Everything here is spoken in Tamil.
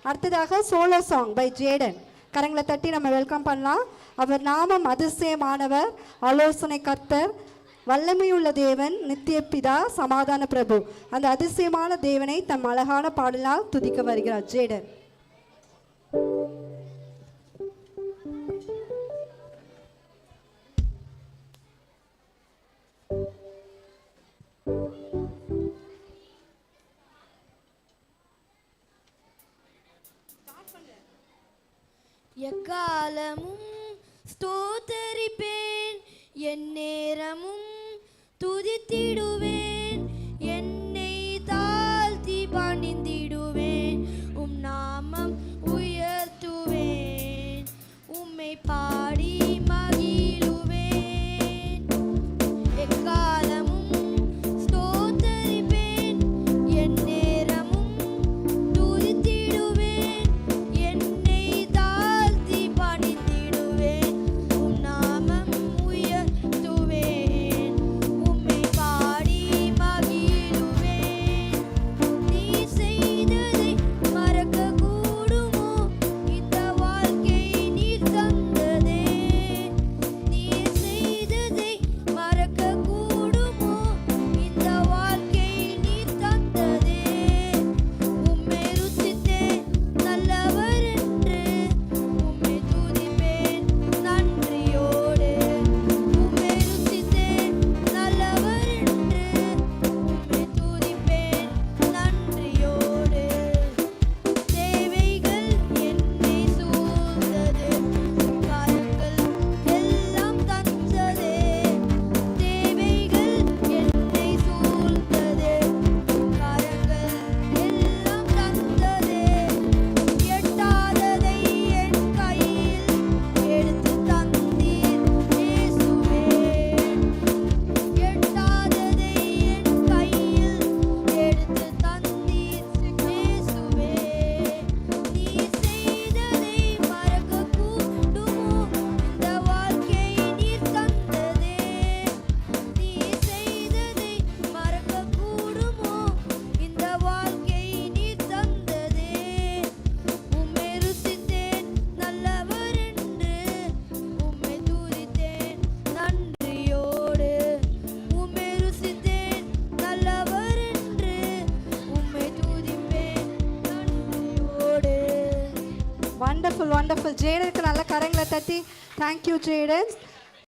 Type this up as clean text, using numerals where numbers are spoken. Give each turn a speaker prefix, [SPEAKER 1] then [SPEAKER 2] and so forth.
[SPEAKER 1] அடுத்ததாக சோலோ சாங் பை ஜேடன். கரங்களை தட்டி நம்ம வெல்கம் பண்ணலாம். அவர் நாமம் அதிசயமானவர், ஆலோசனை கர்த்தர், வல்லமையுள்ள தேவன், நித்திய பிதா, சமாதான பிரபு. அந்த அதிசயமான தேவனை தம் அழகான பாடலால் துதிக்க வருகிறார் ஜேடன்.
[SPEAKER 2] எக்காலமும் ஸ்தோத்தரிப்பேன், என் நேரமும் துதித்திடுவேன், என்னை தாழ்த்தி பணிந்திடுவேன், உம் நாமம் உயர்த்துவேன், உம்மை பாடி மகிழுவேன். எக்காலமும் ஸ்தோத்தரிப்பேன், என் நேரமும் துதித்திடுவேன், என்னை தாழ்த்தி பணிந்திடுவேன், உம் நாமம் உயர்த்துவேன், உம்மை பாடி மகிழுவேன். நீ செய்ததை மறக்க கூடுமோ, இந்த வாழ்க்கை நீர் தந்ததே. நீ செய்ததை மறக்க கூடுமோ, இந்த வாழ்க்கை நீர் தந்ததே. உம்மை ருசித்தேன் நல்லவர் என்று, உம்மை துதிப்பேன் நன்றியோடு. உம்மை ருசித்தேன் நல்லவர் என்று, உம்மை துதிப்பேன் நன்றியோடு. தேவைகள் என்னை சூழ்ந்தது, கரங்கள் எல்லாம் தந்ததே. தேவைகள் என்னை சூழ்ந்தது, கரங்கள் எல்லாம் தந்ததே. எட்டாததை என் கையில் எடுத்து தந்தீர் இயேசுவே. எட்டாததை என் கையில் எடுத்து தந்தீர் இயேசுவே. நீ செய்ததை மறக்க கூடுமோ, இந்த வாழ்க்கை நீர் தந்ததே. நீ செய்ததை மறக்க கூடுமோ, இந்த வாழ்க்கை நீர் தந்ததே. உம்மை ருசித்தேன் நல்லவர் என்று, உம்மை துதித்தேன் நன்றியோடு. உம்மை ருசித்தேன் நல்லவர் என்று, உம்மை துதிப்பேன் நன்றியோடு.
[SPEAKER 1] Wonderful wonderful. ஜேடனுக்கு நல்ல கரங்களை தட்டி தேங்க்யூ ஜேடன்.